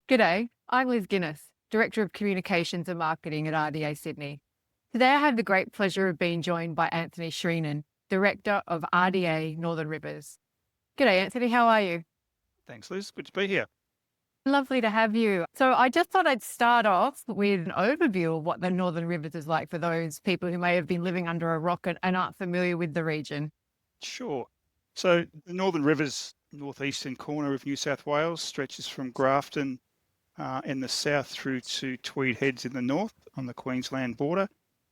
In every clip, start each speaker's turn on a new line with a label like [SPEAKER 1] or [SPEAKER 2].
[SPEAKER 1] G'day, I'm Liz Guinness, Director of Communications and Marketing at RDA Sydney. Today I have the great pleasure of being joined by Anthony Schreenan, Director of RDA Northern Rivers. G'day, Anthony, how are you?
[SPEAKER 2] Thanks, Liz. Good to be here.
[SPEAKER 1] Lovely to have you. So I just thought I'd start off with an overview of what the Northern Rivers is like for those people who may have been living under a rock and aren't familiar with the region.
[SPEAKER 2] Sure. So the Northern Rivers, northeastern corner of New South Wales, stretches from Grafton in the south through to Tweed Heads in the north on the Queensland border,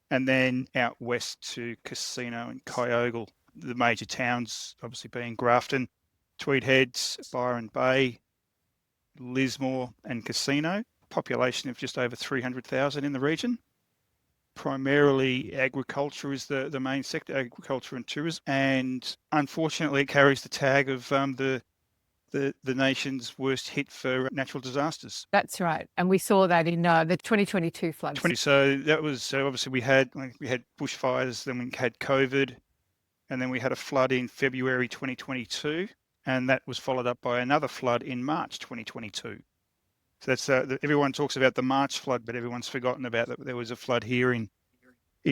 [SPEAKER 2] and then out west to Casino and Kyogle. The major towns obviously being Grafton, Tweed Heads, Byron Bay, Lismore and Casino. Population of just over 300,000 in the region. Primarily agriculture is the main sector, agriculture and tourism, and unfortunately it carries the tag of the nation's worst hit for natural disasters.
[SPEAKER 1] That's right. And we saw that in the 2022 floods.
[SPEAKER 2] So that was, so obviously we had bushfires, then we had COVID, and then we had a flood in February 2022, and that was followed up by another flood in March 2022. So that's everyone talks about the March flood, but everyone's forgotten about that there was a flood here in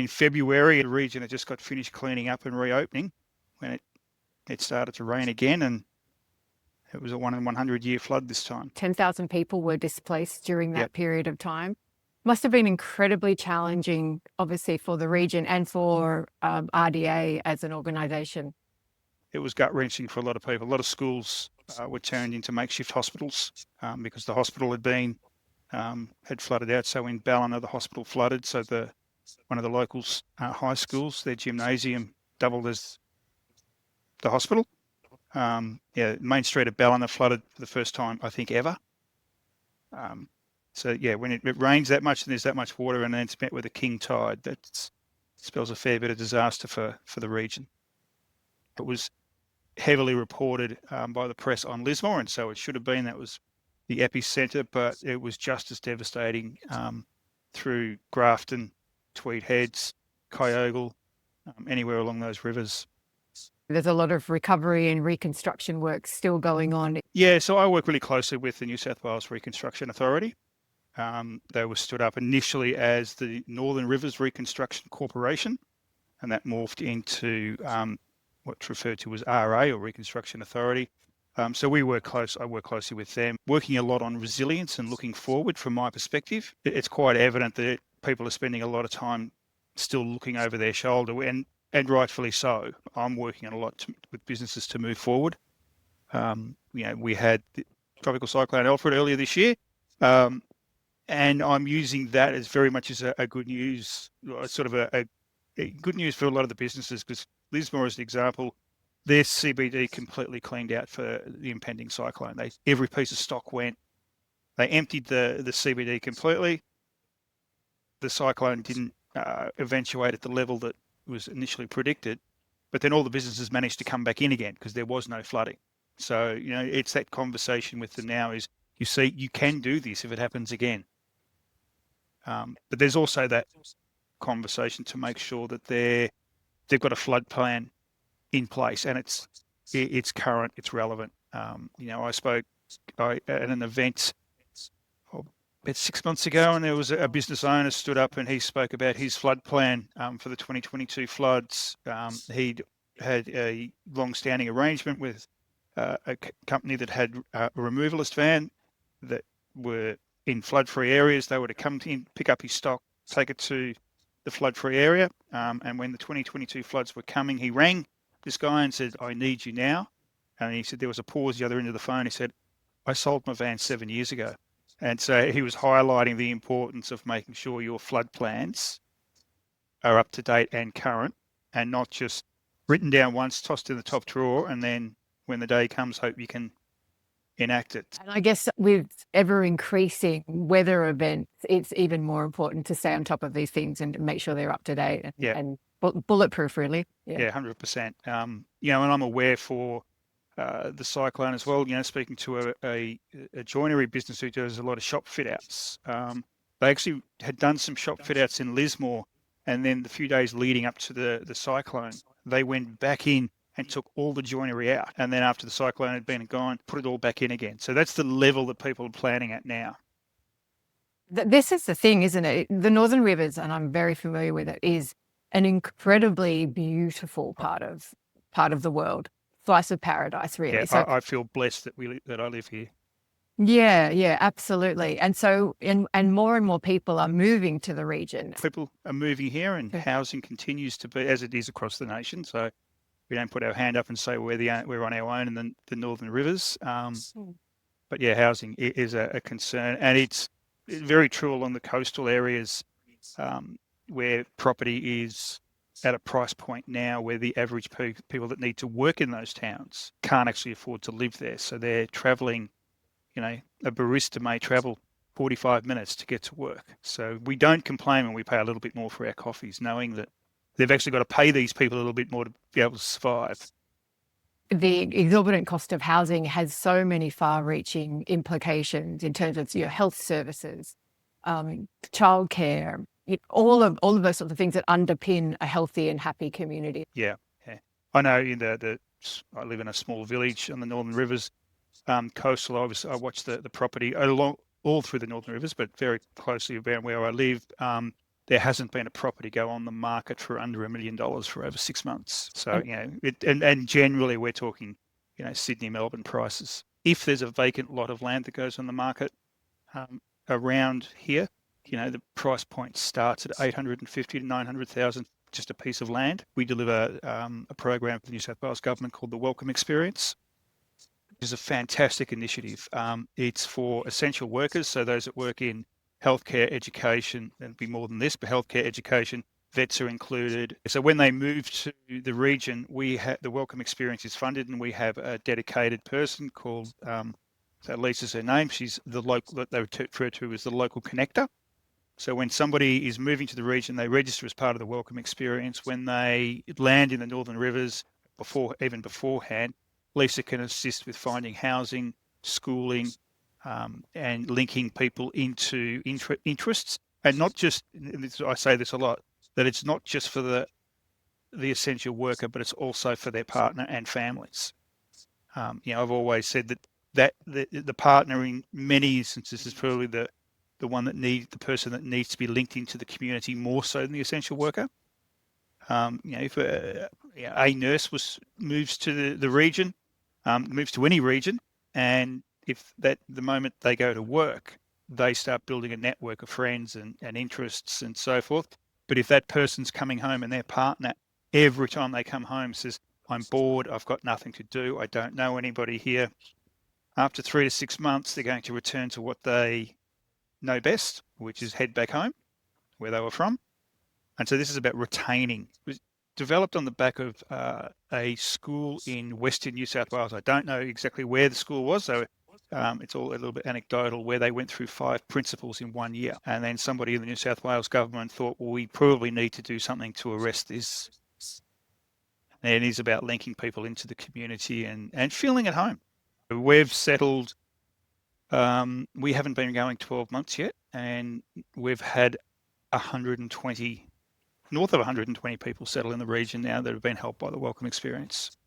[SPEAKER 2] February. A region that just got finished cleaning up and reopening when it started to rain again, and it was a 1 in 100 year flood this time.
[SPEAKER 1] 10,000 people were displaced during that period of time. Must have been incredibly challenging, obviously, for the region and for RDA as an organisation.
[SPEAKER 2] It was gut-wrenching for a lot of people. A lot of schools were turned into makeshift hospitals because the hospital had flooded out. So in Ballina, the hospital flooded. So one of the local high schools, their gymnasium doubled as the hospital. Main street of Ballina flooded for the first time, I think, ever. When it rains that much and there's that much water and then it's met with a king tide, that spells a fair bit of disaster for the region. It was heavily reported by the press on Lismore, and so it should have been. That was the epicentre, but it was just as devastating through Grafton, Tweed Heads, Kyogle, anywhere along those rivers.
[SPEAKER 1] There's a lot of recovery and reconstruction work still going on.
[SPEAKER 2] Yeah, so I work really closely with the New South Wales Reconstruction Authority. They were stood up initially as the Northern Rivers Reconstruction Corporation, and that morphed into what's referred to as RA, or Reconstruction Authority. So I work closely with them, working a lot on resilience and looking forward from my perspective. It's quite evident that people are spending a lot of time still looking over their shoulder, and rightfully so. I'm working on a lot with businesses to move forward. We had the Tropical Cyclone Alfred earlier this year, and I'm using that as very much as a good news, sort of a good news for a lot of the businesses, because Lismore, as an example, their CBD completely cleaned out for the impending cyclone. Every piece of stock went. They emptied the CBD completely. The cyclone didn't eventuate at the level that was initially predicted, but then all the businesses managed to come back in again because there was no flooding. So, it's that conversation with them now is, you see, you can do this if it happens again. But there's also that conversation to make sure that they've got a flood plan in place, and it's current, it's relevant. I spoke at an event about 6 months ago, and there was a business owner stood up and he spoke about his flood plan for the 2022 floods. He'd had a long-standing arrangement with a company that had a removalist van that were in flood-free areas. They were to come in, pick up his stock, take it to the flood-free area. And when the 2022 floods were coming, he rang this guy and said, "I need you now." And he said there was a pause the other end of the phone. He said, "I sold my van 7 years ago." And so he was highlighting the importance of making sure your flood plans are up to date and current, and not just written down once, tossed in the top drawer, and then when the day comes, hope you can enact it.
[SPEAKER 1] And I guess with ever increasing weather events, it's even more important to stay on top of these things and make sure they're up to date and bulletproof, really.
[SPEAKER 2] Yeah, 100%. And I'm aware for the cyclone as well, speaking to a joinery business who does a lot of shop fit outs. They actually had done some shop fit outs in Lismore, and then the few days leading up to the cyclone, they went back in and took all the joinery out. And then after the cyclone had been and gone, put it all back in again. So that's the level that people are planning at now.
[SPEAKER 1] This is the thing, isn't it? The Northern Rivers, and I'm very familiar with it, is an incredibly beautiful part of the world. Slice of paradise, really.
[SPEAKER 2] Yeah,
[SPEAKER 1] So
[SPEAKER 2] I feel blessed that I live here.
[SPEAKER 1] yeah, absolutely. And so and more people are moving to the region.
[SPEAKER 2] People are moving here, and housing continues to be as it is across the nation. So we don't put our hand up and say we're on our own in the Northern Rivers. But yeah, housing is a concern, and it's very true along the coastal areas where property is at a price point now where the average people that need to work in those towns can't actually afford to live there. So they're travelling, a barista may travel 45 minutes to get to work. So we don't complain when we pay a little bit more for our coffees, knowing that they've actually got to pay these people a little bit more to be able to survive.
[SPEAKER 1] The exorbitant cost of housing has so many far-reaching implications in terms of your health services, childcare, all of those sorts of things that underpin a healthy and happy community.
[SPEAKER 2] Yeah. I know I live in a small village on the Northern Rivers coastal. I watch the property along all through the Northern Rivers, but very closely around where I live. There hasn't been a property go on the market for under $1 million for over 6 months. So, and generally we're talking, Sydney, Melbourne prices. If there's a vacant lot of land that goes on the market around here, the price point starts at 850 to 900,000, just a piece of land. We deliver a program for the New South Wales government called the Welcome Experience, which is a fantastic initiative. It's for essential workers, so those that work in healthcare, education, there'll be more than this, but healthcare, education, vets are included. So when they move to the region, the Welcome Experience is funded, and we have a dedicated person called, so Lisa's her name, she's the local, that they refer to as the local connector. So when somebody is moving to the region, they register as part of the Welcome Experience. When they land in the Northern Rivers, even beforehand, Lisa can assist with finding housing, schooling, and linking people into interests, and not just. I say this a lot, that it's not just for the essential worker, but it's also for their partner and families. I've always said that the partner in many instances is probably the person that needs to be linked into the community more so than the essential worker. If a nurse moves to the region, moves to any region, and if the moment they go to work, they start building a network of friends and interests and so forth. But if that person's coming home and their partner, every time they come home, says, I'm bored, I've got nothing to do, I don't know anybody here, after 3 to 6 months, they're going to return to what they know best, which is head back home where they were from. And so this is about retaining. It was developed on the back of a school in Western New South Wales. I don't know exactly where the school was, so it's all a little bit anecdotal, where they went through 5 principals in 1 year. And then somebody in the New South Wales government thought, well, we probably need to do something to arrest this. And it is about linking people into the community and feeling at home. We've settled, we haven't been going 12 months yet, and we've had 120 north of 120 people settle in the region now that have been helped by the Welcome Experience.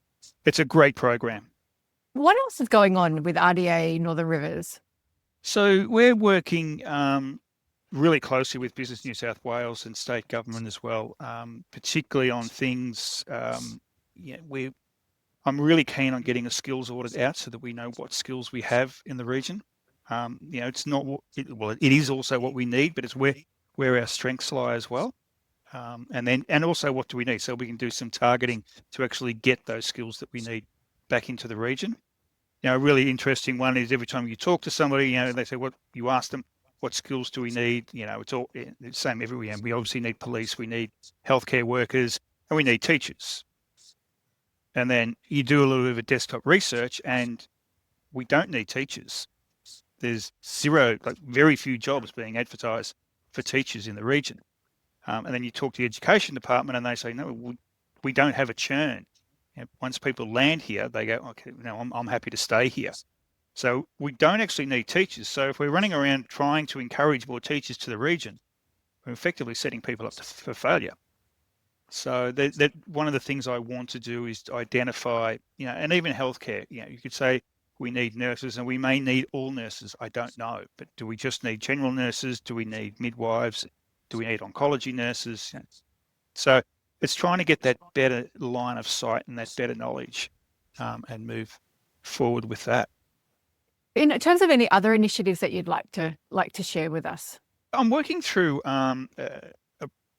[SPEAKER 2] It's a great program.
[SPEAKER 1] What else is going on with RDA Northern Rivers?
[SPEAKER 2] So we're working really closely with Business New South Wales and state government as well, particularly on things. I'm really keen on getting a skills audit out so that we know what skills we have in the region. It's not it is also what we need, but it's where our strengths lie as well. And also what do we need, so we can do some targeting to actually get those skills that we need back into the region. A really interesting one is every time you talk to somebody, they say, you ask them, what skills do we need? It's all the same everywhere. We obviously need police, we need healthcare workers, and we need teachers. And then you do a little bit of desktop research, and we don't need teachers. There's very few jobs being advertised for teachers in the region. And then you talk to the education department and they say, no, we don't have a churn. Once people land here, they go, okay, I'm happy to stay here. So we don't actually need teachers. So if we're running around trying to encourage more teachers to the region, we're effectively setting people up for failure. So that one of the things I want to do is to identify, and even healthcare, you could say we need nurses and we may need all nurses. I don't know, but do we just need general nurses? Do we need midwives? Do we need oncology nurses? So it's trying to get that better line of sight and that better knowledge, and move forward with that.
[SPEAKER 1] In terms of any other initiatives that you'd like to share with us?
[SPEAKER 2] I'm working through a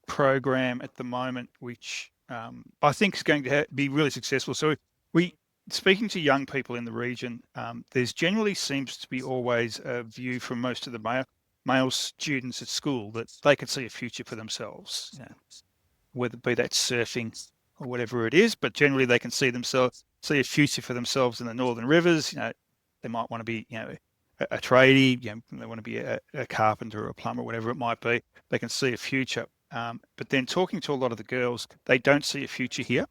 [SPEAKER 2] program at the moment, which I think is going to be really successful. So speaking to young people in the region, there's generally seems to be always a view from most of the male students at school that they can see a future for themselves, whether it be that surfing or whatever it is, but generally they can see a future for themselves in the Northern Rivers. They might want to be, a tradie, they want to be a carpenter or a plumber, whatever it might be. They can see a future. But then talking to a lot of the girls, they don't see a future here.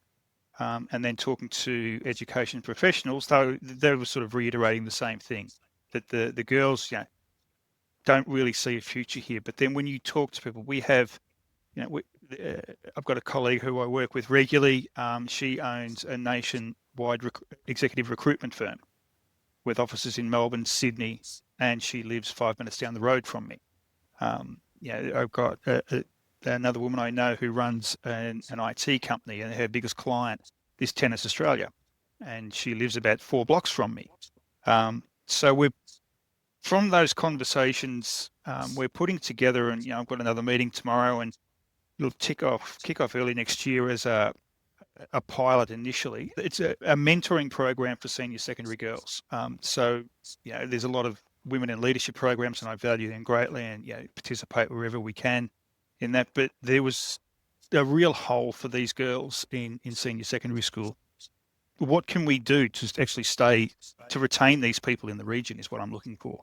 [SPEAKER 2] And then talking to education professionals, they were sort of reiterating the same thing, that the girls, don't really see a future here. But then when you talk to people, we have, I've got a colleague who I work with regularly. She owns a nationwide executive recruitment firm with offices in Melbourne, Sydney, and she lives 5 minutes down the road from me. I've got another woman I know who runs an IT company, and her biggest client is Tennis Australia, and she lives about 4 blocks from me. So from those conversations, we're putting together, and I've got another meeting tomorrow, and it'll kick off early next year as a pilot initially. It's a mentoring program for senior secondary girls. So there's a lot of women in leadership programs, and I value them greatly, and participate wherever we can in that. But there was a real hole for these girls in senior secondary school. What can we do to actually to retain these people in the region is what I'm looking for.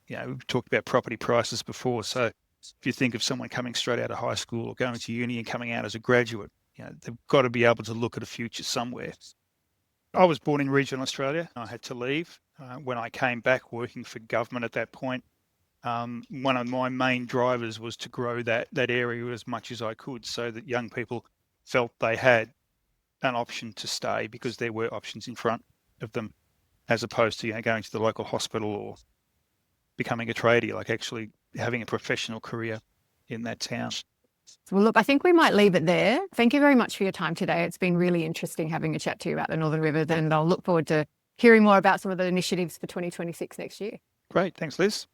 [SPEAKER 2] We've talked about property prices before. So if you think of someone coming straight out of high school or going to uni and coming out as a graduate, they've got to be able to look at a future somewhere. I was born in regional Australia. I had to leave. When I came back working for government at that point, one of my main drivers was to grow that area as much as I could, so that young people felt they had an option to stay, because there were options in front of them, as opposed to going to the local hospital or becoming a tradie, like actually having a professional career in that town.
[SPEAKER 1] Well, look, I think we might leave it there. Thank you very much for your time today. It's been really interesting having a chat to you about the Northern Rivers, and I'll look forward to hearing more about some of the initiatives for 2026 next year.
[SPEAKER 2] Great. Thanks, Liz.